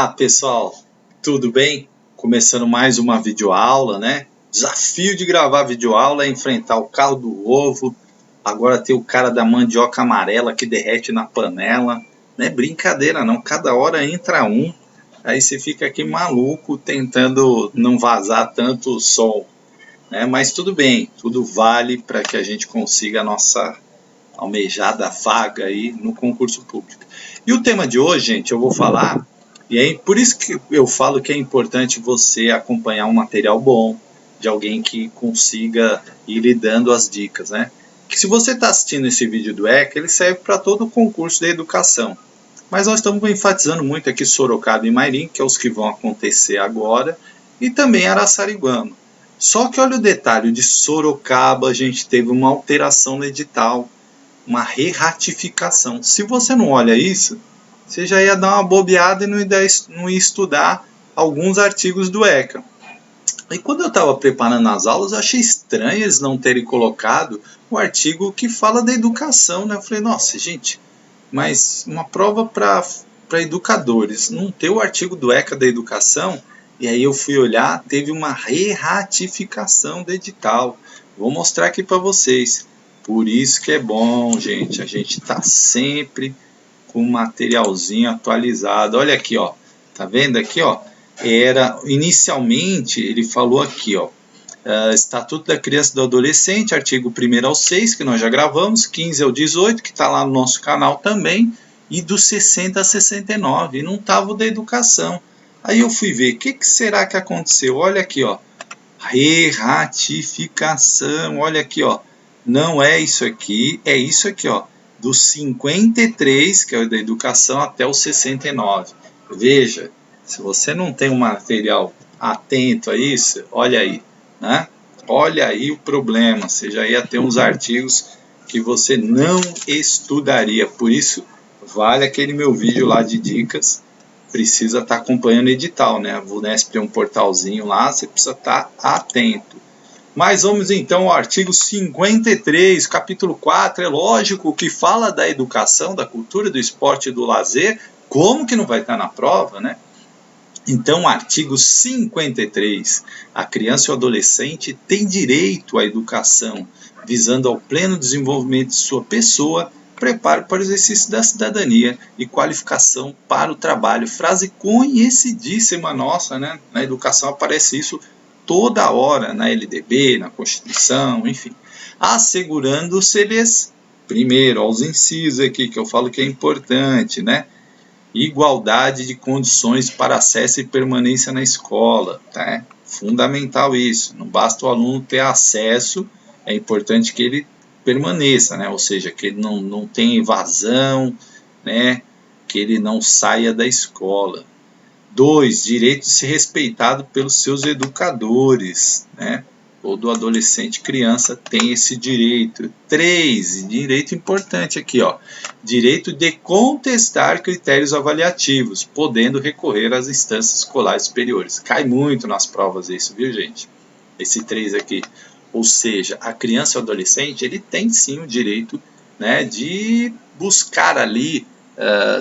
Olá pessoal, tudo bem? Começando mais uma videoaula, né? Desafio de gravar videoaula é enfrentar o carro do ovo. Agora tem o cara da mandioca amarela que derrete na panela. Não é brincadeira não, cada hora entra um. Aí você fica aqui maluco tentando não vazar tanto o som, né? Mas tudo bem, tudo vale para que a gente consiga a nossa almejada vaga aí no concurso público. E o tema de hoje, gente, eu vou falar, e é por isso que eu falo que é importante você acompanhar um material bom, de alguém que consiga ir lhe dando as dicas, né? Que se você está assistindo esse vídeo do ECA, ele serve para todo o concurso da educação. Mas nós estamos enfatizando muito aqui Sorocaba e Mairim, que é os que vão acontecer agora, e também Araçariguama. Só que olha o detalhe, de Sorocaba a gente teve uma alteração no edital, uma re-ratificação. Se você não olha isso, você já ia dar uma bobeada e não ia estudar alguns artigos do ECA. E quando eu estava preparando as aulas, eu achei estranho eles não terem colocado o artigo que fala da educação, né? Eu falei, nossa, gente, mas uma prova para educadores, não ter o artigo do ECA da educação. E aí eu fui olhar, teve uma re-ratificação do edital. Vou mostrar aqui para vocês. Por isso que é bom, gente, a gente está sempre com materialzinho atualizado. Olha aqui, ó, tá vendo aqui, ó? Inicialmente, ele falou aqui, ó, Estatuto da Criança e do Adolescente, artigo 1º ao 6, que nós já gravamos, 15 ao 18, que está lá no nosso canal também, e do 60 a 69, e não estava o da educação. Aí eu fui ver, o que será que aconteceu? Olha aqui, ó, re-ratificação, olha aqui, ó, não é isso aqui, é isso aqui, ó, do 53, que é o da educação, até o 69. Veja, se você não tem um material atento a isso, olha aí, né? Olha aí o problema, você já ia ter uns artigos que você não estudaria. Por isso, vale aquele meu vídeo lá de dicas, precisa estar acompanhando o edital, né? A VUNESP tem um portalzinho lá, você precisa estar atento. Mas vamos então ao artigo 53, capítulo 4, é lógico que fala da educação, da cultura, do esporte e do lazer, como que não vai estar na prova, né? Então, artigo 53, a criança e o adolescente tem direito à educação, visando ao pleno desenvolvimento de sua pessoa, preparo para o exercício da cidadania e qualificação para o trabalho. Frase conhecidíssima nossa, né? Na educação aparece isso toda hora, na LDB, na Constituição, enfim. Assegurando-se-lhes, primeiro, aos incisos aqui, que eu falo que é importante, né? Igualdade de condições para acesso e permanência na escola, tá? É fundamental isso. Não basta o aluno ter acesso, é importante que ele permaneça, né? Ou seja, que ele não tenha evasão, né? Que ele não saia da escola. 2, direito de ser respeitado pelos seus educadores, né? Todo adolescente, criança tem esse direito. 3, direito importante aqui, ó, direito de contestar critérios avaliativos, podendo recorrer às instâncias escolares superiores. Cai muito nas provas isso, viu, gente? Esse 3 aqui. Ou seja, a criança e o adolescente, ele tem sim o direito, né, de buscar ali,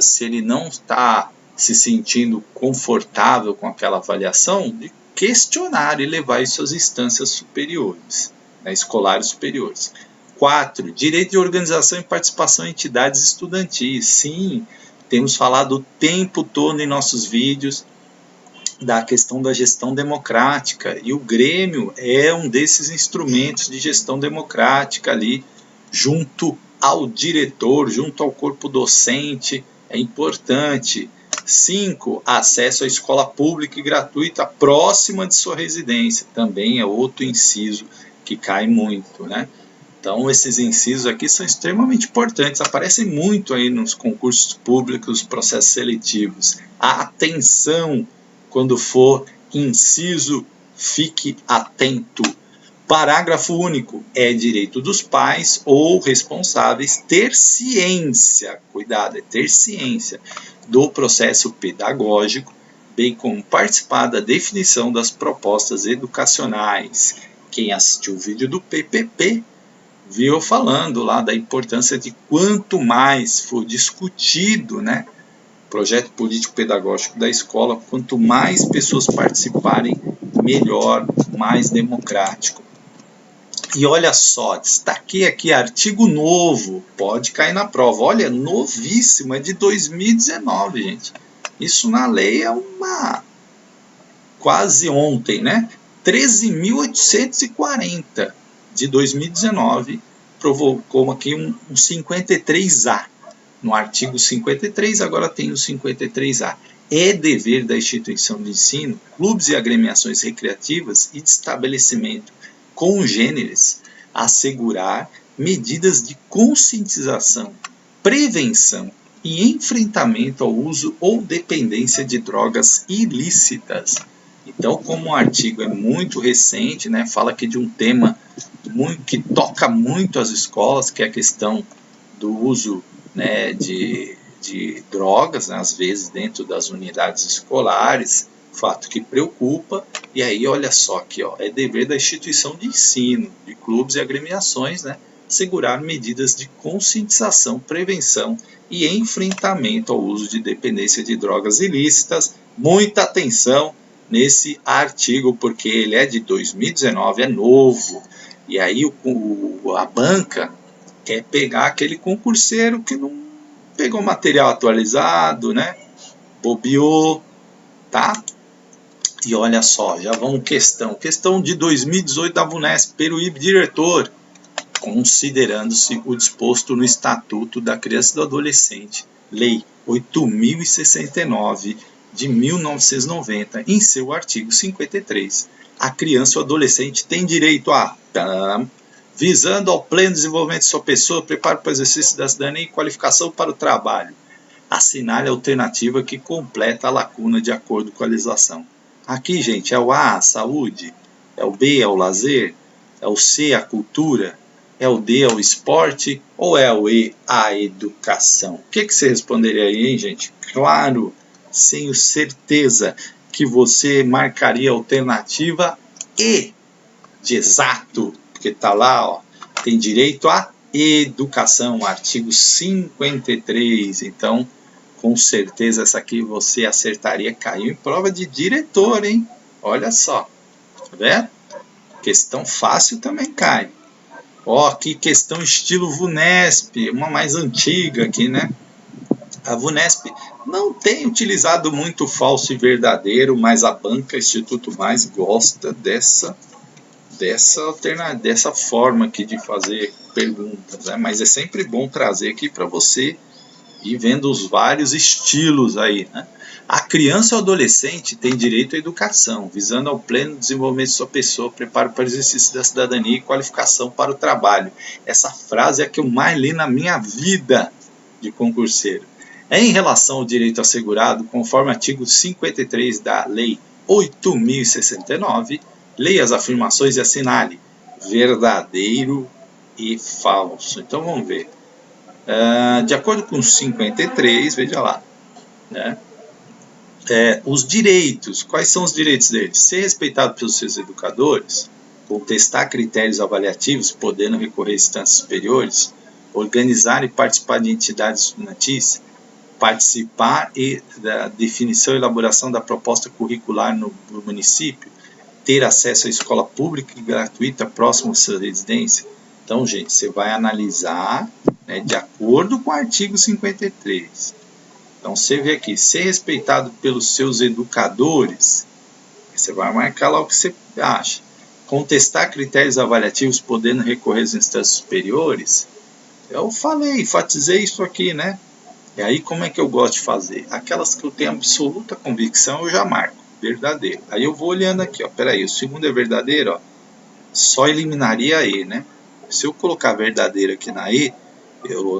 se ele não está se sentindo confortável com aquela avaliação, de questionar e levar isso às instâncias superiores, né, escolares superiores. 4, direito de organização e participação em entidades estudantis. Sim, temos falado o tempo todo em nossos vídeos da questão da gestão democrática, e o Grêmio é um desses instrumentos de gestão democrática ali, junto ao diretor, junto ao corpo docente, é importante. 5, acesso à escola pública e gratuita próxima de sua residência, também é outro inciso que cai muito, né? Então, esses incisos aqui são extremamente importantes, aparecem muito aí nos concursos públicos, processos seletivos. Atenção, quando for inciso, fique atento. Parágrafo único, é direito dos pais ou responsáveis ter ciência, cuidado, é ter ciência do processo pedagógico, bem como participar da definição das propostas educacionais. Quem assistiu o vídeo do PPP, viu falando lá da importância de quanto mais for discutido, né, projeto político-pedagógico da escola, quanto mais pessoas participarem, melhor, mais democrático. E olha só, destaquei aqui artigo novo, pode cair na prova. Olha, novíssimo, é de 2019, gente. Isso na lei é uma... quase ontem, né? 13.840 de 2019 provocou aqui um 53A. No artigo 53, agora tem o 53A. É dever da instituição de ensino, clubes e agremiações recreativas e de estabelecimento congêneres assegurar medidas de conscientização, prevenção e enfrentamento ao uso ou dependência de drogas ilícitas. Então, como o artigo é muito recente, né, fala aqui de um tema que toca muito as escolas, que é a questão do uso, né, de drogas, né, às vezes dentro das unidades escolares, fato que preocupa. E aí, olha só aqui, ó, é dever da instituição de ensino, de clubes e agremiações, né, assegurar medidas de conscientização, prevenção e enfrentamento ao uso de dependência de drogas ilícitas. Muita atenção nesse artigo, porque ele é de 2019, é novo. E aí a banca quer pegar aquele concurseiro que não pegou material atualizado, né, bobeou, tá? E olha só, já vamos questão de 2018 da VUNESP, Peruíbe, diretor, considerando-se o disposto no Estatuto da Criança e do Adolescente, Lei 8.069 de 1990, em seu artigo 53, a criança ou adolescente tem direito a, visando ao pleno desenvolvimento de sua pessoa, preparo para o exercício da cidadania e qualificação para o trabalho, assinale a alternativa que completa a lacuna de acordo com a legislação. Aqui, gente, é o A, a saúde, é o B, é o lazer, é o C, a cultura, é o D, é o esporte, ou é o E, a educação? O que você responderia aí, hein, gente? Claro, tenho certeza que você marcaria a alternativa E, de exato, porque está lá, ó, tem direito à educação, artigo 53, então... com certeza essa aqui você acertaria, caiu em prova de diretor, hein? Olha só, tá vendo? Questão fácil também cai. Ó, aqui questão estilo VUNESP, uma mais antiga aqui, né? A VUNESP não tem utilizado muito falso e verdadeiro, mas a banca Instituto Mais gosta dessa forma aqui de fazer perguntas, né? Mas é sempre bom trazer aqui para você e vendo os vários estilos aí, né? A criança ou adolescente tem direito à educação, visando ao pleno desenvolvimento de sua pessoa, preparo para o exercício da cidadania e qualificação para o trabalho. Essa frase é a que eu mais li na minha vida de concurseiro. Em relação ao direito assegurado, conforme artigo 53 da Lei 8.069, leia as afirmações e assinale verdadeiro e falso. Então vamos ver. De acordo com 53, veja lá, né? Os direitos, quais são os direitos deles? Ser respeitado pelos seus educadores, contestar critérios avaliativos, podendo recorrer a instâncias superiores, organizar e participar de entidades estudantis, participar da definição e elaboração da proposta curricular no município, ter acesso à escola pública e gratuita próxima à sua residência. Então, gente, você vai analisar, né, de acordo com o artigo 53. Então, você vê aqui, ser respeitado pelos seus educadores, você vai marcar lá o que você acha. Contestar critérios avaliativos, podendo recorrer às instâncias superiores. Eu falei, enfatizei isso aqui, né? E aí, como é que eu gosto de fazer? Aquelas que eu tenho absoluta convicção, eu já marco, verdadeiro. Aí eu vou olhando aqui, ó, peraí, o segundo é verdadeiro, ó, só eliminaria a E, né? Se eu colocar verdadeiro aqui na E,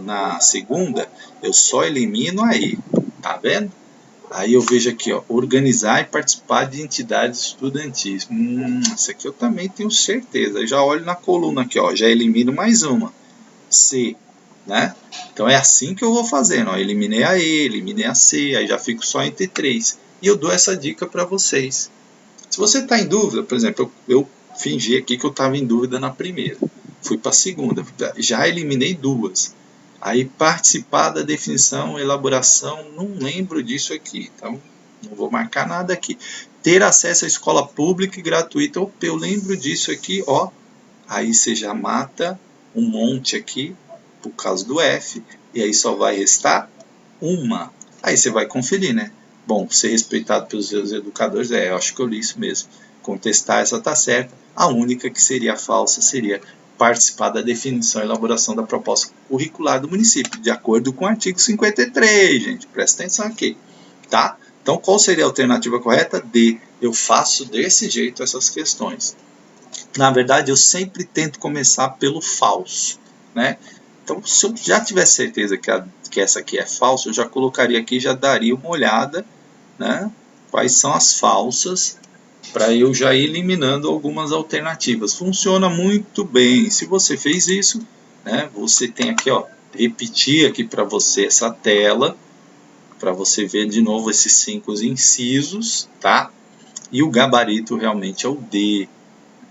na segunda, eu só elimino a E, tá vendo? Aí eu vejo aqui, ó, organizar e participar de entidades estudantis. Isso aqui eu também tenho certeza. Eu já olho na coluna aqui, ó, já elimino mais uma. C, né? Então é assim que eu vou fazendo, ó. Eliminei a E, eliminei a C, aí já fico só entre 3. E eu dou essa dica para vocês. Se você está em dúvida, por exemplo, eu fingi aqui que eu estava em dúvida na primeira. Fui para a segunda, já eliminei 2. Aí participar da definição, elaboração, não lembro disso aqui, então não vou marcar nada aqui. Ter acesso à escola pública e gratuita, opa, eu lembro disso aqui, ó. Aí você já mata um monte aqui, por causa do F, e aí só vai restar uma. Aí você vai conferir, né? Bom, ser respeitado pelos seus educadores, eu acho que eu li isso mesmo. Contestar, essa tá certa. A única que seria falsa seria participar da definição e elaboração da proposta curricular do município, de acordo com o artigo 53, gente. Presta atenção aqui, tá? Então, qual seria a alternativa correta? D. Eu faço desse jeito essas questões. Na verdade, eu sempre tento começar pelo falso, né? Então, se eu já tivesse certeza que essa aqui é falsa, eu já colocaria aqui e já daria uma olhada, né? Quais são as falsas, para eu já ir eliminando algumas alternativas. Funciona muito bem. Se você fez isso, né? Você tem aqui, ó, repetir aqui para você essa tela, para você ver de novo esses 5 incisos, tá? E o gabarito realmente é o D.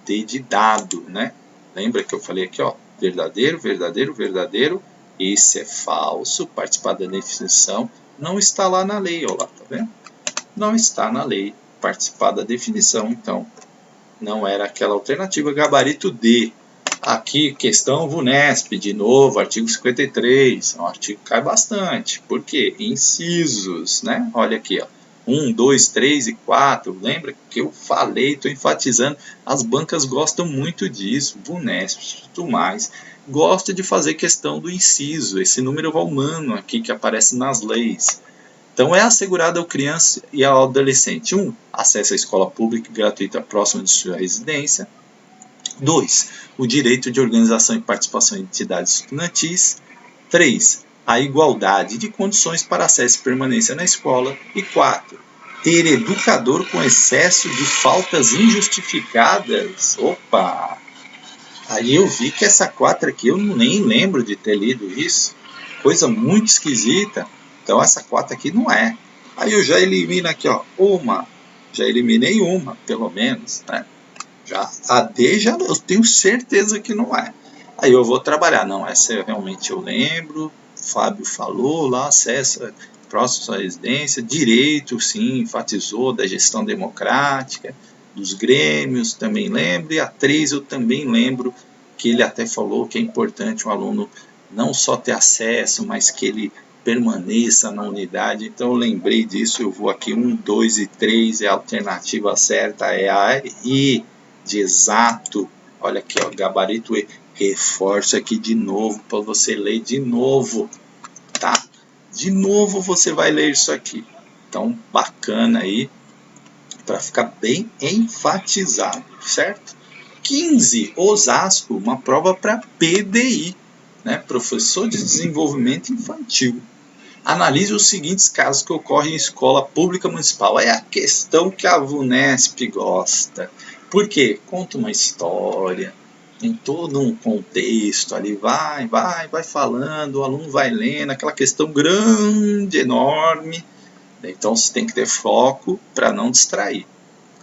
D de dado, né? Lembra que eu falei aqui, ó, verdadeiro, verdadeiro, verdadeiro. Esse é falso, participar da definição. Não está lá na lei, ó lá, tá vendo? Não está na lei participar da definição, então não era aquela alternativa. Gabarito D. Aqui, questão VUNESP, de novo, artigo 53. É um artigo que cai bastante. Por quê? Incisos, né? Olha aqui, ó. 1, 2, 3 e 4. Lembra que eu falei, estou enfatizando. As bancas gostam muito disso. VUNESP e tudo mais. Gosta de fazer questão do inciso, esse número romano aqui que aparece nas leis. Então, é assegurado ao criança e ao adolescente: 1. Acesso à escola pública gratuita próxima de sua residência. 2. O direito de organização e participação em entidades estudantis. 3. A igualdade de condições para acesso e permanência na escola. E 4. Ter educador com excesso de faltas injustificadas. Opa! Aí eu vi que essa 4 aqui eu nem lembro de ter lido isso. Coisa muito esquisita. Então essa 4 aqui não é. Aí eu já elimino aqui, ó, uma. Já eliminei uma, pelo menos, né? Já a D já eu tenho certeza que não é. Aí eu vou trabalhar. Não, essa realmente eu lembro. O Fábio falou lá, acesso próximo à residência, direito, sim, enfatizou da gestão democrática, dos grêmios, também lembro. E a 3 eu também lembro que ele até falou que é importante o aluno não só ter acesso, mas que ele permaneça na unidade. Então eu lembrei disso, eu vou aqui 1, 2 e 3, e a alternativa certa é a I, de exato. Olha aqui, ó, gabarito E. Reforço aqui de novo para você ler de novo, tá? De novo você vai ler isso aqui. Então, bacana aí, para ficar bem enfatizado, certo? 15, Osasco, uma prova para PDI, né? Professor de Desenvolvimento Infantil. Analise os seguintes casos que ocorrem em escola pública municipal. É a questão que a VUNESP gosta. Por quê? Conta uma história, tem todo um contexto ali, vai falando, o aluno vai lendo, aquela questão grande, enorme. Então você tem que ter foco para não distrair.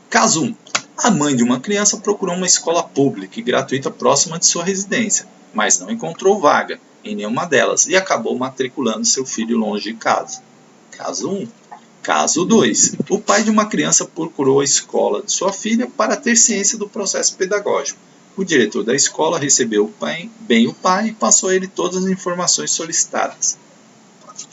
Caso 1. A mãe de uma criança procurou uma escola pública e gratuita próxima de sua residência, mas não encontrou vaga em nenhuma delas e acabou matriculando seu filho longe de casa. Caso 1. Caso 2. O pai de uma criança procurou a escola de sua filha para ter ciência do processo pedagógico. O diretor da escola recebeu bem o pai e passou a ele todas as informações solicitadas.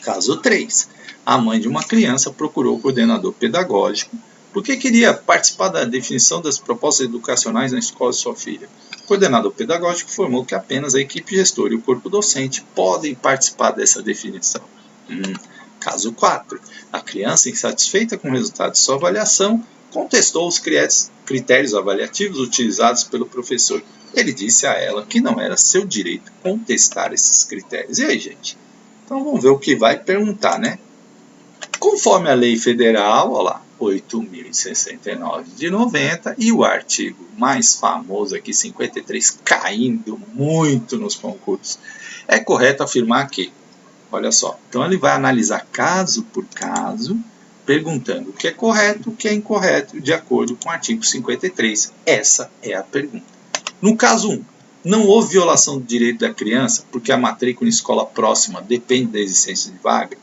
Caso 3. A mãe de uma criança procurou o coordenador pedagógico porque queria participar da definição das propostas educacionais na escola de sua filha. O coordenador pedagógico informou que apenas a equipe gestora e o corpo docente podem participar dessa definição. Caso 4. A criança, insatisfeita com o resultado de sua avaliação, contestou os critérios avaliativos utilizados pelo professor. Ele disse a ela que não era seu direito contestar esses critérios. E aí, gente? Então vamos ver o que vai perguntar, né? Conforme a lei federal, olha lá, 8.069 de 90, e o artigo mais famoso aqui, 53, caindo muito nos concursos, é correto afirmar que, olha só, então ele vai analisar caso por caso, perguntando o que é correto, o que é incorreto, de acordo com o artigo 53. Essa é a pergunta. No caso 1, Não houve violação do direito da criança porque a matrícula em escola próxima depende da existência de vaga?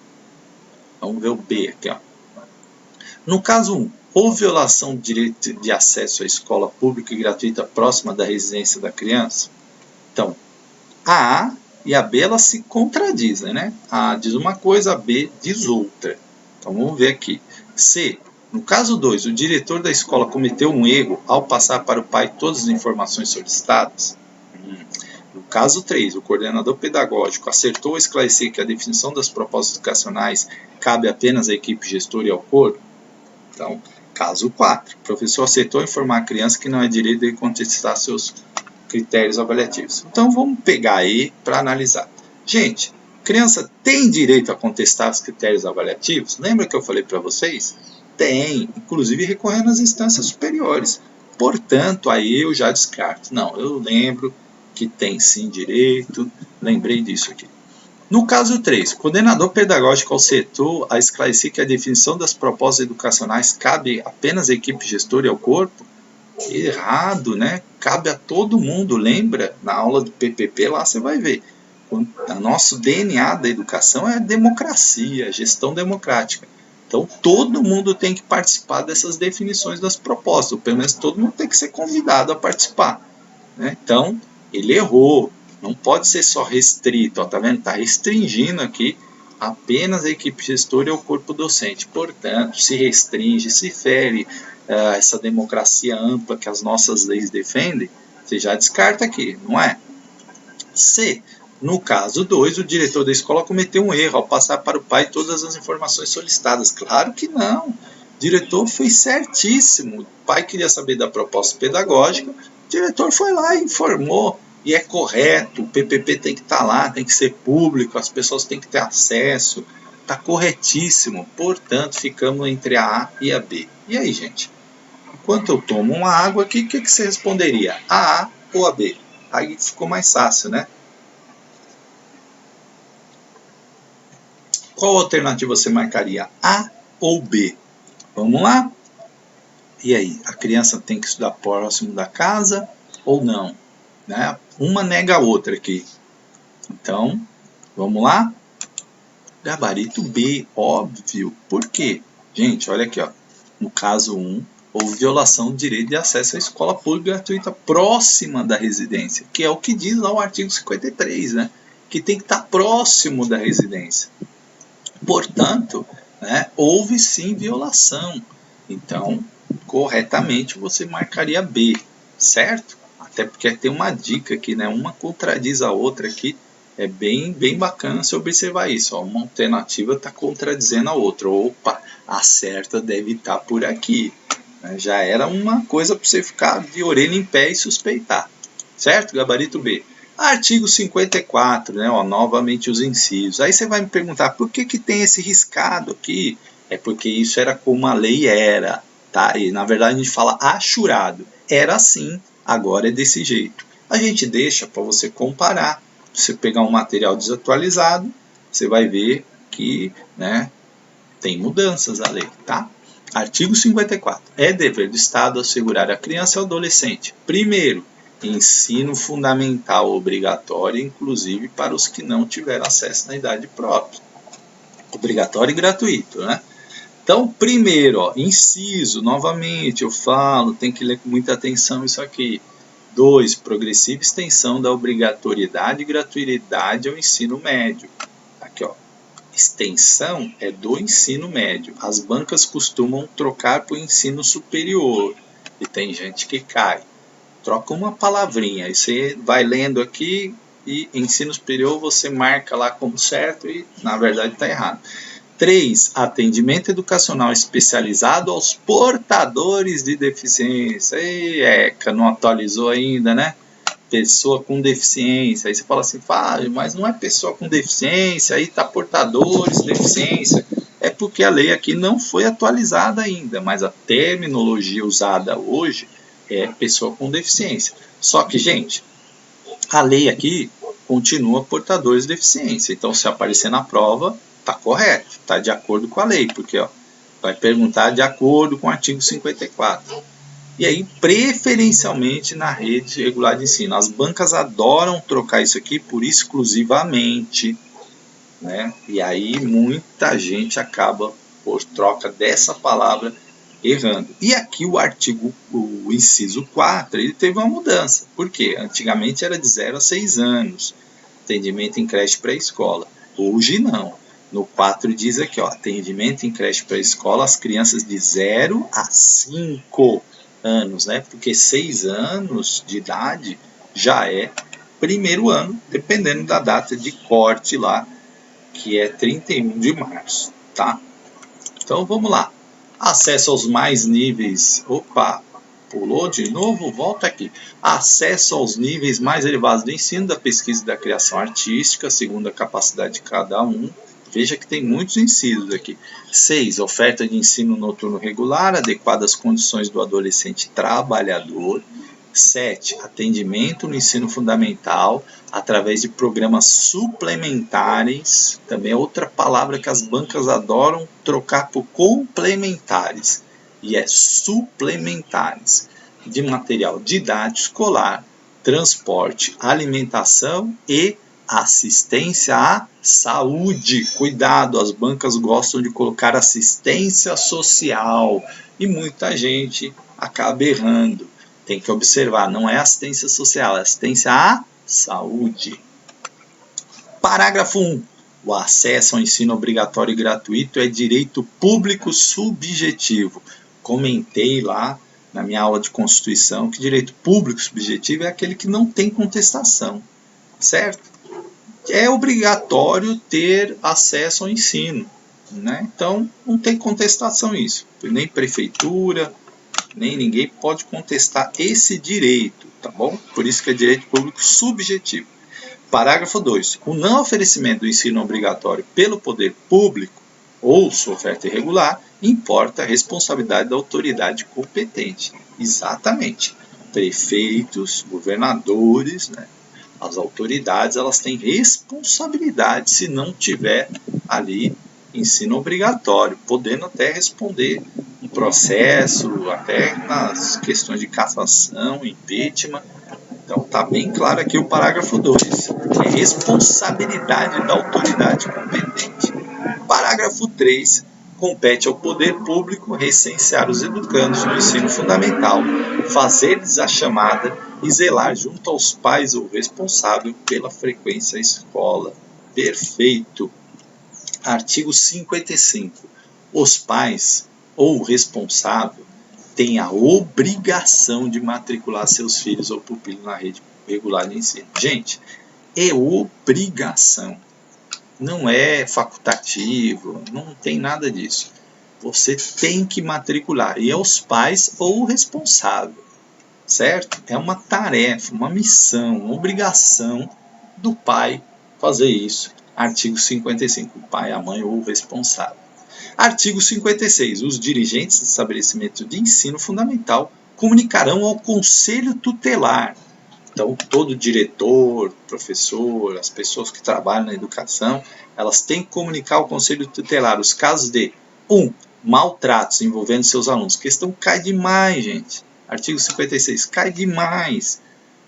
Vamos ver o B aqui. Ó. No caso 1, houve violação do direito de acesso à escola pública e gratuita próxima da residência da criança? Então, a A e a B elas se contradizem, né? A diz uma coisa, a B diz outra. Então vamos ver aqui. C. No caso 2, o diretor da escola cometeu um erro ao passar para o pai todas as informações solicitadas? No caso 3, o coordenador pedagógico acertou esclarecer que a definição das propostas educacionais cabe apenas à equipe gestora e ao corpo? Então, caso 4, o professor aceitou informar a criança que não é direito de contestar seus critérios avaliativos. Então, vamos pegar aí para analisar. Gente, criança tem direito a contestar os critérios avaliativos? Lembra que eu falei para vocês? Tem, inclusive recorrendo às instâncias superiores. Portanto, aí eu já descarto. Não, eu lembro que tem sim direito, lembrei disso aqui. No caso 3, o coordenador pedagógico acertou a esclarecer que a definição das propostas educacionais cabe apenas à equipe gestora e ao corpo? Errado, né? Cabe a todo mundo, lembra? Na aula do PPP lá você vai ver. O nosso DNA da educação é a democracia, a gestão democrática. Então todo mundo tem que participar dessas definições das propostas, ou pelo menos todo mundo tem que ser convidado a participar. Né? Então, ele errou, não pode ser só restrito, ó, tá vendo? Está restringindo aqui apenas a equipe gestora e o corpo docente. Portanto, se restringe, se fere essa democracia ampla que as nossas leis defendem, você já descarta aqui, não é? C. No caso 2, o diretor da escola cometeu um erro ao passar para o pai todas as informações solicitadas. Claro que não. O diretor foi certíssimo. O pai queria saber da proposta pedagógica, o diretor foi lá e informou. E é correto, o PPP tem que estar lá, tem que ser público, as pessoas têm que ter acesso. Está corretíssimo. Portanto, ficamos entre a A e a B. E aí, gente? Enquanto eu tomo uma água aqui, o que você responderia? A ou a B? Aí ficou mais fácil, né? Qual alternativa você marcaria? A ou B? Vamos lá? E aí, a criança tem que estudar próximo da casa ou não? Né? Uma nega a outra aqui. Então, vamos lá? Gabarito B, óbvio. Por quê? Gente, olha aqui, ó. No caso 1, houve violação do direito de acesso à escola pública gratuita próxima da residência, que é o que diz lá o artigo 53, né? Que tem que estar próximo da residência. Portanto, né, houve sim violação. Então, corretamente você marcaria B, certo? Até porque tem uma dica aqui, né? Uma contradiz a outra aqui. É bem bacana você observar isso. Ó. Uma alternativa está contradizendo a outra. Opa, a certa deve estar por aqui. Já era uma coisa para você ficar de orelha em pé e suspeitar. Certo? Gabarito B. Artigo 54, né? Ó, novamente os incisos. Aí você vai me perguntar, por que tem esse riscado aqui? É porque isso era como a lei era. Tá? E na verdade a gente fala achurado. Era assim, agora é desse jeito. A gente deixa para você comparar. Se você pegar um material desatualizado, você vai ver que, né, tem mudanças na lei, tá? Artigo 54. É dever do Estado assegurar à criança e ao adolescente, primeiro, ensino fundamental obrigatório, inclusive para os que não tiveram acesso na idade própria. Obrigatório e gratuito, né? Então, primeiro, ó, inciso, novamente, eu falo, tem que ler com muita atenção isso aqui. 2. Progressiva extensão da obrigatoriedade e gratuidade ao ensino médio. Aqui, ó. Extensão é do ensino médio. As bancas costumam trocar para o ensino superior. E tem gente que cai. Troca uma palavrinha. Aí você vai lendo aqui e ensino superior você marca lá como certo e na verdade está errado. 3. Atendimento educacional especializado aos portadores de deficiência. Ei, Eca, não atualizou ainda, né? Pessoa com deficiência. Aí você fala assim, Fábio, mas não é pessoa com deficiência, aí está portadores de deficiência. É porque a lei aqui não foi atualizada ainda, mas a terminologia usada hoje é pessoa com deficiência. Só que, gente, a lei aqui continua portadores de deficiência. Então, se aparecer na prova, está correto, está de acordo com a lei, porque ó, vai perguntar de acordo com o artigo 54. E aí, preferencialmente na rede regular de ensino. As bancas adoram trocar isso aqui por exclusivamente, né? E aí muita gente acaba, por troca dessa palavra, errando. E aqui o inciso 4, ele teve uma mudança. Por quê? Antigamente era de 0 a 6 anos, atendimento em creche pré-escola. Hoje não. No 4 diz aqui, ó, atendimento em creche pré-escola às crianças de 0 a 5 anos, né? Porque 6 anos de idade já é primeiro ano, dependendo da data de corte lá, que é 31 de março, tá? Então vamos lá. Acesso aos mais níveis. Opa, pulou de novo? Volta aqui. Acesso aos níveis mais elevados do ensino, da pesquisa e da criação artística, segundo a capacidade de cada um. Veja que tem muitos incisos aqui. 6. Oferta de ensino noturno regular, adequada às condições do adolescente trabalhador. 7. Atendimento no ensino fundamental através de programas suplementares. Também é outra palavra que as bancas adoram trocar por complementares. E é suplementares. De material didático escolar, transporte, alimentação e assistência à saúde. Cuidado, as bancas gostam de colocar assistência social e muita gente acaba errando. Tem que observar, não é assistência social, é assistência à saúde. Parágrafo 1. O acesso ao ensino obrigatório e gratuito é direito público subjetivo. Comentei lá na minha aula de Constituição que direito público subjetivo é aquele que não tem contestação, certo? É obrigatório ter acesso ao ensino, né? Então não tem contestação isso, nem prefeitura, nem ninguém pode contestar esse direito, tá bom? Por isso que é direito público subjetivo. Parágrafo 2. O não oferecimento do ensino obrigatório pelo poder público ou sua oferta irregular importa a responsabilidade da autoridade competente. Exatamente. Prefeitos, governadores, né? As autoridades, elas têm responsabilidade se não tiver ali ensino obrigatório, podendo até responder um processo, até nas questões de cassação, impeachment. Então está bem claro aqui o parágrafo 2, que é responsabilidade da autoridade competente. Parágrafo 3, compete ao poder público recensear os educandos no ensino fundamental, fazer-lhes a chamada e zelar junto aos pais ou responsável pela frequência à escola. Perfeito. Artigo 55. Os pais ou o responsável têm a obrigação de matricular seus filhos ou pupilos na rede regular de ensino. Gente, é obrigação. Não é facultativo, não tem nada disso. Você tem que matricular, e é os pais ou o responsável, certo? É uma tarefa, uma missão, uma obrigação do pai fazer isso. Artigo 55, o pai, a mãe ou o responsável. Artigo 56, os dirigentes do estabelecimento de ensino fundamental comunicarão ao conselho tutelar. Então, todo diretor, professor, as pessoas que trabalham na educação, elas têm que comunicar ao conselho tutelar os casos de 1. Maltratos envolvendo seus alunos. Questão cai demais, gente. Artigo 56, cai demais.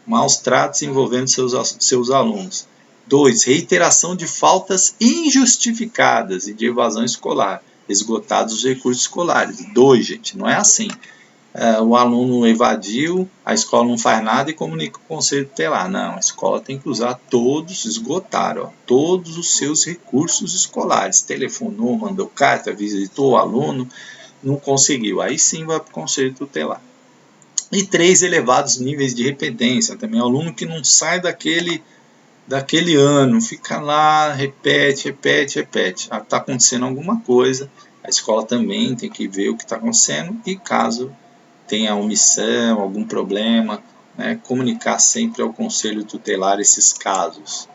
Maus tratos envolvendo seus alunos. 2. Reiteração de faltas injustificadas e de evasão escolar. Esgotados os recursos escolares. 2, gente, não é assim. O aluno evadiu, a escola não faz nada e comunica o conselho tutelar. Não, a escola tem que usar todos, esgotar, todos os seus recursos escolares. Telefonou, mandou carta, visitou o aluno, não conseguiu. Aí sim vai para o conselho tutelar. E 3, elevados níveis de repetência. Também o aluno que não sai daquele ano, fica lá, repete. Está acontecendo alguma coisa, a escola também tem que ver o que está acontecendo e caso tenha omissão, algum problema, né, comunicar sempre ao conselho tutelar esses casos.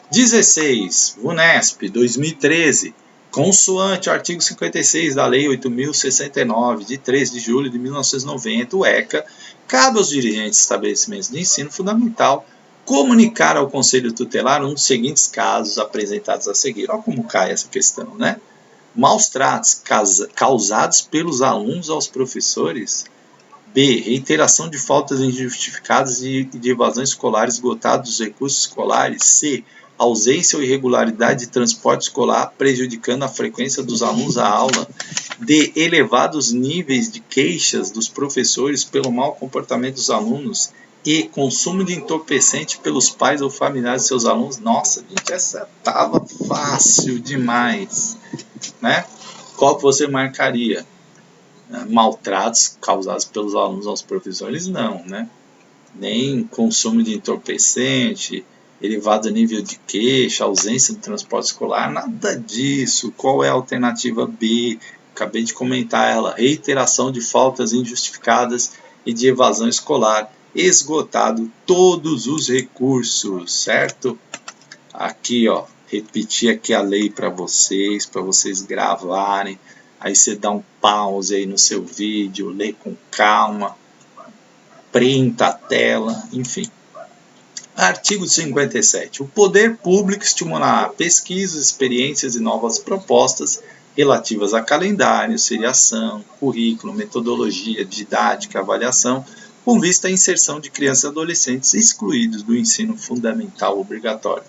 16. VUNESP 2013, consoante o artigo 56 da Lei 8.069, de 13 de julho de 1990, o ECA, cabe aos dirigentes de estabelecimentos de ensino fundamental comunicar ao conselho tutelar um dos seguintes casos apresentados a seguir. Olha como cai essa questão, né? Maus tratos causados pelos alunos aos professores. B. Reiteração de faltas injustificadas e de evasão escolar esgotados dos recursos escolares. C. Ausência ou irregularidade de transporte escolar prejudicando a frequência dos alunos à aula. D. Elevados níveis de queixas dos professores pelo mau comportamento dos alunos. E. Consumo de entorpecente pelos pais ou familiares de seus alunos. Nossa, gente, essa tava fácil demais, né? Qual que você marcaria? Maltratos causados pelos alunos aos professores, não, né? Nem consumo de entorpecente, elevado nível de queixa, ausência do transporte escolar, nada disso. Qual é a alternativa B? Acabei de comentar ela, reiteração de faltas injustificadas e de evasão escolar, esgotado todos os recursos, certo? Aqui, ó, repetir aqui a lei para vocês gravarem. Aí você dá um pause aí no seu vídeo, lê com calma, printa a tela, enfim. Artigo 57. O poder público estimulará pesquisas, experiências e novas propostas relativas a calendário, seriação, currículo, metodologia, didática, avaliação, com vista à inserção de crianças e adolescentes excluídos do ensino fundamental obrigatório.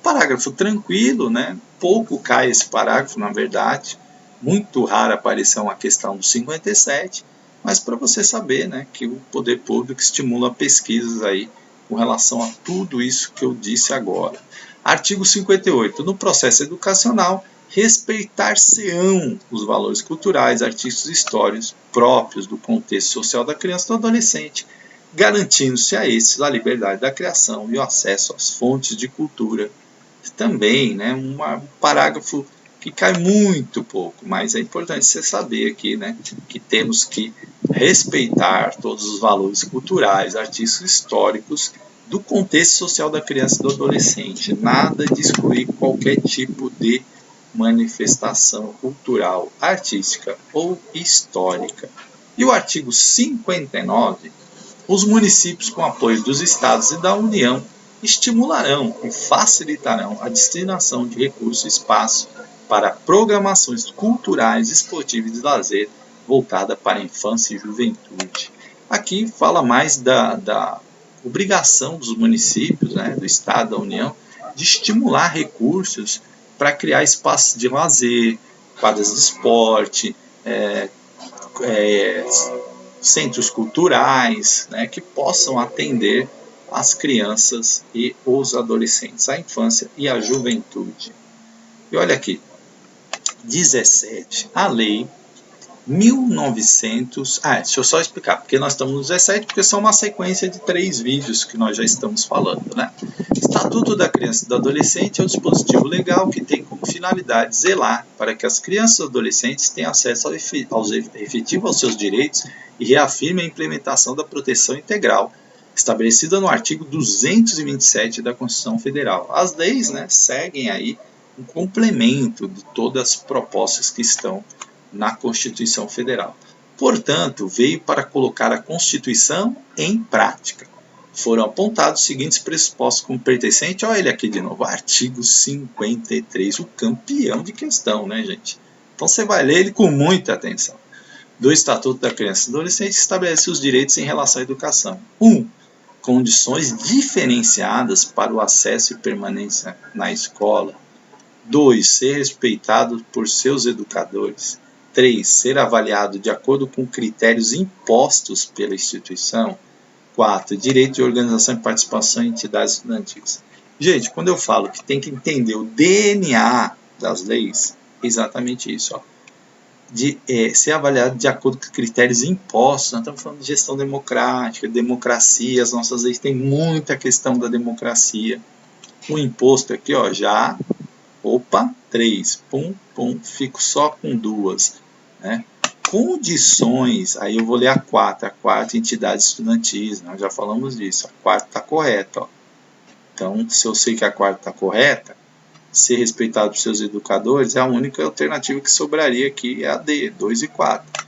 Parágrafo tranquilo, né? Pouco cai esse parágrafo, na verdade. Muito rara aparição a questão do 57, mas para você saber, né, que o poder público estimula pesquisas aí com relação a tudo isso que eu disse agora. Artigo 58. No processo educacional, respeitar-se-ão os valores culturais, artísticos e históricos próprios do contexto social da criança e do adolescente, garantindo-se a esses a liberdade da criação e o acesso às fontes de cultura. Também, né, um parágrafo que cai muito pouco, mas é importante você saber aqui, né, que temos que respeitar todos os valores culturais, artísticos, históricos do contexto social da criança e do adolescente. Nada de excluir qualquer tipo de manifestação cultural, artística ou histórica. E o artigo 59, os municípios, com apoio dos estados e da União, estimularão e facilitarão a destinação de recursos e espaço para programações culturais, esportivas e de lazer voltada para a infância e juventude. Aqui fala mais da obrigação dos municípios, né, do Estado, da União, de estimular recursos para criar espaços de lazer, quadras de esporte, centros culturais, né, que possam atender as crianças e os adolescentes, a infância e a juventude. E olha aqui, 17, a lei 1900... deixa eu só explicar, porque nós estamos no 17, porque são uma sequência de 3 vídeos que nós já estamos falando, né? Estatuto da Criança e do Adolescente é um dispositivo legal que tem como finalidade zelar para que as crianças e adolescentes tenham acesso efetivo aos seus direitos e reafirme a implementação da proteção integral estabelecida no artigo 227 da Constituição Federal. As leis, né, seguem aí um complemento de todas as propostas que estão na Constituição Federal. Portanto, veio para colocar a Constituição em prática. Foram apontados os seguintes pressupostos como pertencente, olha ele aqui de novo, artigo 53, o campeão de questão, né, gente? Então você vai ler ele com muita atenção. Do Estatuto da Criança e do Adolescente estabelece os direitos em relação à educação. 1. Condições diferenciadas para o acesso e permanência na escola. 2. Ser respeitado por seus educadores. 3. Ser avaliado de acordo com critérios impostos pela instituição. 4. Direito de organização e participação em entidades estudantis. Gente, quando eu falo que tem que entender o DNA das leis, é exatamente isso. Ó. De ser avaliado de acordo com critérios impostos. Nós estamos falando de gestão democrática, democracia, as nossas leis têm muita questão da democracia. O imposto aqui, ó, já... Opa, 3, fico só com 2. Né? Condições, aí eu vou ler a quarta entidades estudantis, nós já falamos disso, a quarta está correta. Ó. Então, se eu sei que a quarta está correta, ser respeitado por seus educadores é a única alternativa que sobraria aqui, é a D, 2 e 4.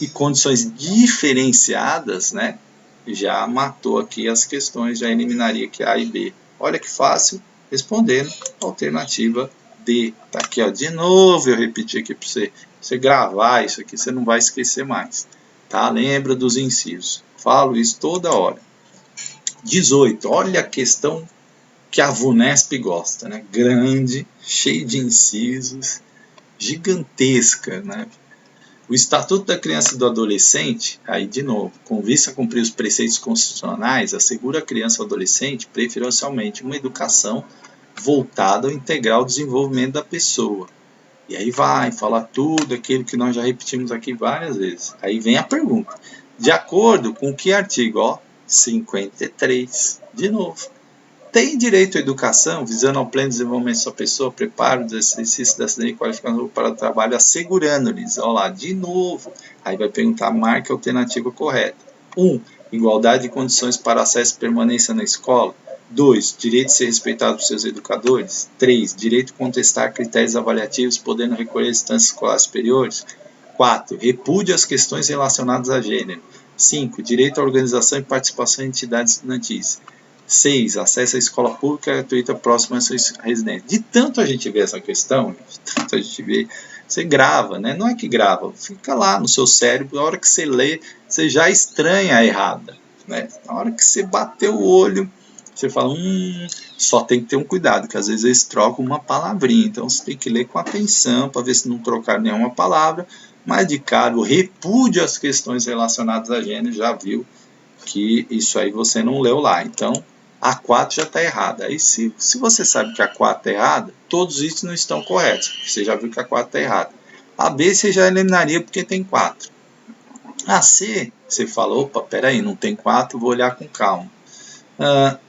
E condições diferenciadas, né, já matou aqui as questões, já eliminaria aqui A e B. Olha que fácil. Respondendo, alternativa D. Tá aqui, ó, de novo eu repeti aqui para você gravar isso aqui, você não vai esquecer mais. tá? Lembra dos incisos. Falo isso toda hora. 18. Olha a questão que a VUNESP gosta, né? Grande, cheio de incisos, gigantesca, né? O Estatuto da Criança e do Adolescente, aí de novo, com vista a cumprir os preceitos constitucionais, assegura à criança ou adolescente, preferencialmente, uma educação voltada ao integral desenvolvimento da pessoa. E aí vai falar tudo aquilo que nós já repetimos aqui várias vezes. Aí vem a pergunta. De acordo com que artigo? Ó, 53. De novo. Tem direito à educação, visando ao pleno desenvolvimento de sua pessoa, preparo do exercício da cidadania e qualificação para o trabalho, assegurando-lhes, olha lá, de novo, aí vai perguntar, marque a alternativa correta. 1. Igualdade de condições para acesso e permanência na escola. 2. Direito de ser respeitado por seus educadores. 3. Direito de contestar critérios avaliativos, podendo recolher instâncias escolares superiores. 4. Repúdio às questões relacionadas a gênero. 5. Direito à organização e participação em entidades estudantis. 6. Acesso à escola pública gratuita próxima à sua residência. De tanto a gente ver essa questão, de tanto a gente ver, você grava, né? Não é que grava, fica lá no seu cérebro, na hora que você lê, você já estranha a errada, né? Na hora que você bater o olho, você fala, só tem que ter um cuidado, que às vezes eles trocam uma palavrinha, então você tem que ler com atenção, para ver se não trocar nenhuma palavra, mas de cara, o repúdio às questões relacionadas a gênero, já viu que isso aí você não leu lá, então a 4 já está errada. Aí se você sabe que a 4 está errada, todos os itens não estão corretos. Você já viu que a 4 está errada. A B você já eliminaria porque tem 4. A C, você fala, opa, peraí, não tem 4, vou olhar com calma.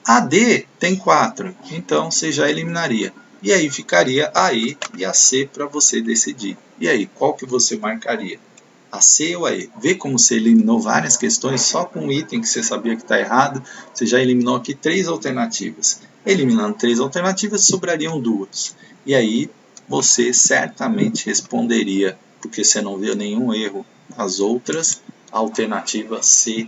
A D tem 4, então você já eliminaria. E aí ficaria a E e a C para você decidir. E aí, qual que você marcaria? A C ou a E? Vê como você eliminou várias questões só com um item que você sabia que está errado. Você já eliminou aqui 3 alternativas. Eliminando 3 alternativas, sobrariam 2. E aí você certamente responderia, porque você não viu nenhum erro nas outras, a alternativa C.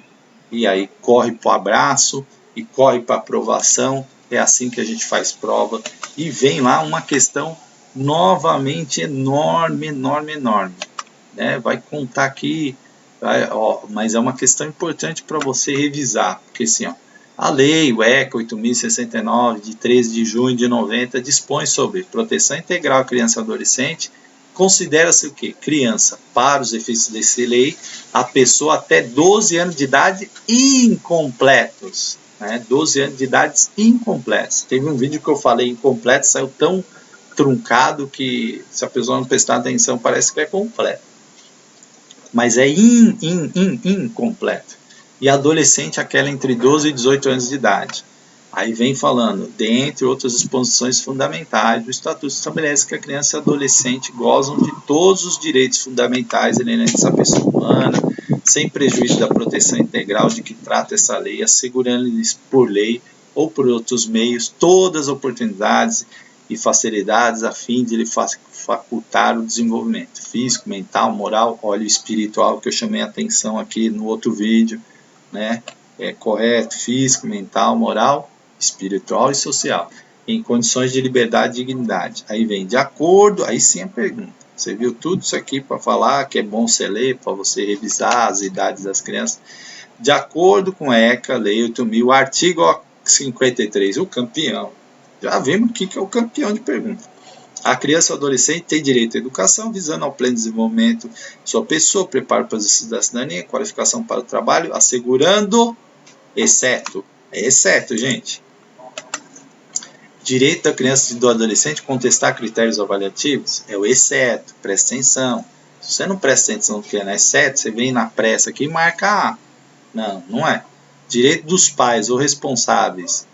E aí corre para o abraço e corre para a aprovação. É assim que a gente faz prova. E vem lá uma questão novamente enorme, enorme, enorme. Né, vai contar aqui, mas é uma questão importante para você revisar, porque assim, a lei, o ECA 8069, de 13 de junho de 90, dispõe sobre proteção integral à criança e adolescente, considera-se o quê? Criança, para os efeitos dessa lei, a pessoa até 12 anos de idade incompletos, né, 12 anos de idade incompletos. Teve um vídeo que eu falei incompleto, saiu tão truncado que se a pessoa não prestar atenção parece que é completo. Mas é incompleto. E adolescente, aquela entre 12 e 18 anos de idade. Aí vem falando, dentre outras disposições fundamentais, o Estatuto estabelece que a criança e adolescente gozam de todos os direitos fundamentais inerentes à pessoa humana, sem prejuízo da proteção integral de que trata essa lei, assegurando-lhes por lei ou por outros meios todas as oportunidades e facilidades a fim de lhe facultar o desenvolvimento físico, mental, moral, óleo espiritual, que eu chamei a atenção aqui no outro vídeo, né? É correto, físico, mental, moral, espiritual e social, em condições de liberdade e dignidade. Aí vem de acordo, aí sim a pergunta. Você viu tudo isso aqui para falar que é bom você ler, para você revisar as idades das crianças. De acordo com a ECA, Lei 8.000, artigo 53, o campeão. Já vimos aqui que é o campeão de pergunta. A criança ou adolescente tem direito à educação, visando ao pleno desenvolvimento de sua pessoa, preparo para os exercícios da cidadania, qualificação para o trabalho, assegurando, exceto, gente, direito da criança e do adolescente contestar critérios avaliativos, é o exceto, presta atenção. Se você não presta atenção no que é no exceto, você vem na pressa aqui e marca A. Não, não é. Direito dos pais ou responsáveis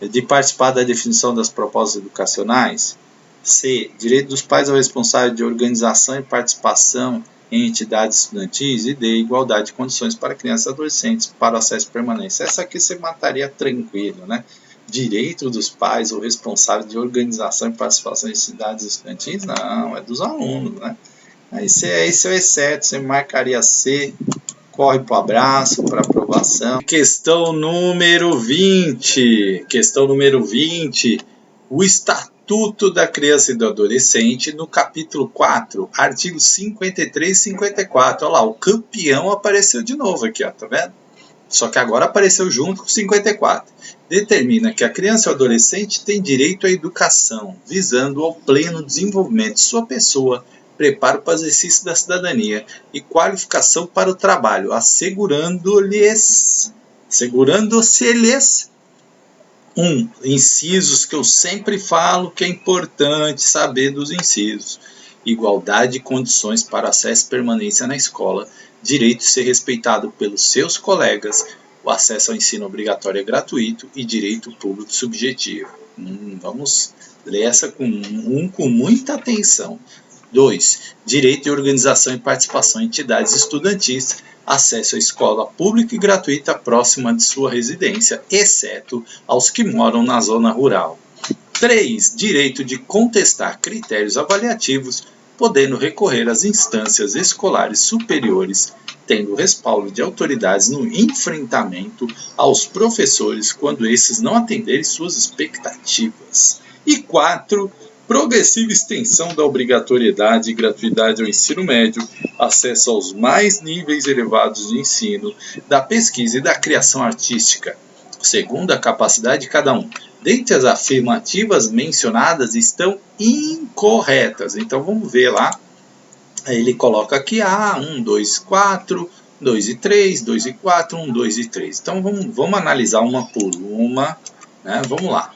de participar da definição das propostas educacionais. C. Direito dos pais ou responsáveis de organização e participação em entidades estudantis. E D. Igualdade de condições para crianças e adolescentes para acesso e permanência. Essa aqui você mataria tranquilo, né? Direito dos pais ou responsáveis de organização e participação em entidades estudantis? Não, é dos alunos, né? Esse é o exceto, você marcaria C. Corre para o abraço, para aprovação. Questão número 20. Questão número 20. O Estatuto Estatuto da Criança e do Adolescente, no capítulo 4, artigos 53 e 54. Olha lá, o campeão apareceu de novo aqui, ó, tá vendo? Só que agora apareceu junto com 54. Determina que a criança e o adolescente têm direito à educação, visando ao pleno desenvolvimento de sua pessoa, preparo para o exercício da cidadania e qualificação para o trabalho, assegurando-se-lhes incisos que eu sempre falo que é importante saber dos incisos: igualdade de condições para acesso e permanência na escola, direito de ser respeitado pelos seus colegas, o acesso ao ensino obrigatório e gratuito e direito público subjetivo. Vamos ler essa com muita atenção. 2. Direito de organização e participação em entidades estudantis, acesso à escola pública e gratuita próxima de sua residência, exceto aos que moram na zona rural. 3. Direito de contestar critérios avaliativos, podendo recorrer às instâncias escolares superiores, tendo respaldo de autoridades no enfrentamento aos professores quando esses não atenderem suas expectativas. E 4. Progressiva extensão da obrigatoriedade e gratuidade ao ensino médio, acesso aos mais níveis elevados de ensino, da pesquisa e da criação artística, segundo a capacidade de cada um. Dentre as afirmativas mencionadas estão incorretas. Então vamos ver lá. Ele coloca aqui 1, 2, 4, 2 e 3, 2 e 4, 1, 2 e 3. Então vamos analisar uma por uma, né? Vamos lá.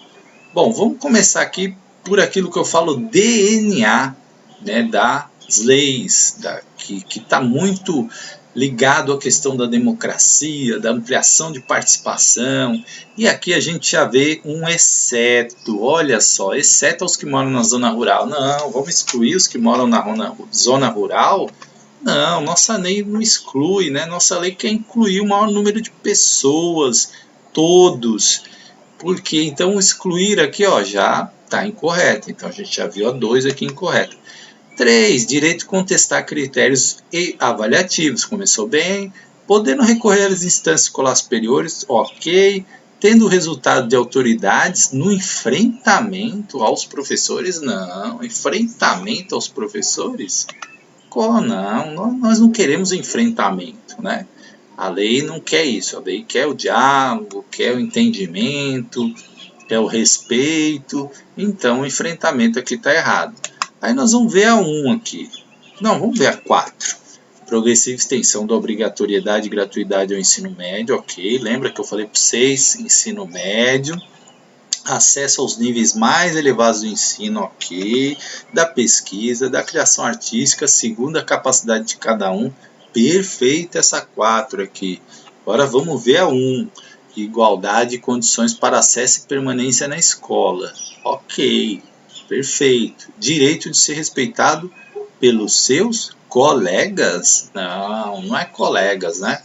Bom, vamos começar aqui por aquilo que eu falo DNA, né, das leis, que está muito ligado à questão da democracia, da ampliação de participação. E aqui a gente já vê um exceto, olha só, exceto aos que moram na zona rural. Não, vamos excluir os que moram na zona rural? Não, nossa lei não exclui, né? Nossa lei quer incluir o maior número de pessoas, todos. Porque então excluir aqui, ó, já está incorreto. Então a gente já viu a 2 aqui incorreta. 3. Direito de contestar critérios avaliativos. Começou bem. Podendo recorrer às instâncias escolares superiores, ok. Tendo o resultado de autoridades no enfrentamento aos professores? Não. Enfrentamento aos professores? Não, nós não queremos enfrentamento, né? A lei não quer isso. A lei quer o diálogo, quer o entendimento, quer o respeito. Então o enfrentamento aqui está errado. Aí nós vamos ver a 1 aqui. Não, vamos ver a 4. Progressiva extensão da obrigatoriedade e gratuidade ao ensino médio, ok. Lembra que eu falei para vocês, ensino médio. Acesso aos níveis mais elevados do ensino, ok. Da pesquisa, da criação artística, segundo a capacidade de cada um. Perfeita essa 4 aqui. Agora vamos ver a 1. Igualdade de condições para acesso e permanência na escola. Ok. Perfeito. Direito de ser respeitado pelos seus colegas? Não é colegas, né?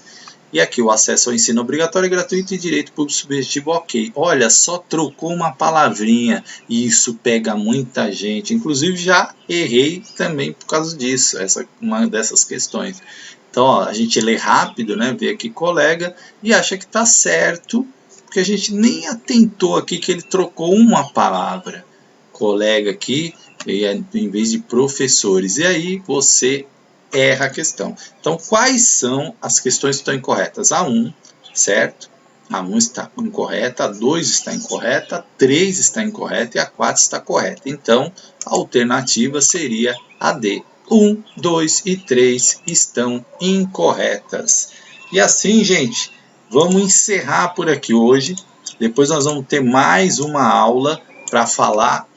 E aqui o acesso ao ensino obrigatório e gratuito e direito público subjetivo, ok. Olha, só trocou uma palavrinha e isso pega muita gente. Inclusive já errei também por causa disso, uma dessas questões. Então, ó, a gente lê rápido, né? Vê aqui colega e acha que está certo, porque a gente nem atentou aqui que ele trocou uma palavra. Colega aqui, em vez de professores. E aí você erra a questão. Então, quais são as questões que estão incorretas? A 1, certo? A 1 está incorreta, a 2 está incorreta, a 3 está incorreta e a 4 está correta. Então, a alternativa seria a D. 1, 2 e 3 estão incorretas. E assim, gente, vamos encerrar por aqui hoje. Depois nós vamos ter mais uma aula para falar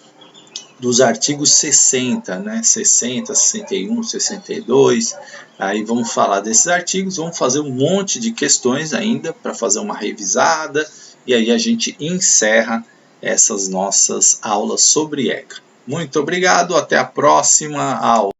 dos artigos 60, né? 60, 61, 62. Aí vamos falar desses artigos, vamos fazer um monte de questões ainda para fazer uma revisada. E aí a gente encerra essas nossas aulas sobre ECA. Muito obrigado, até a próxima aula.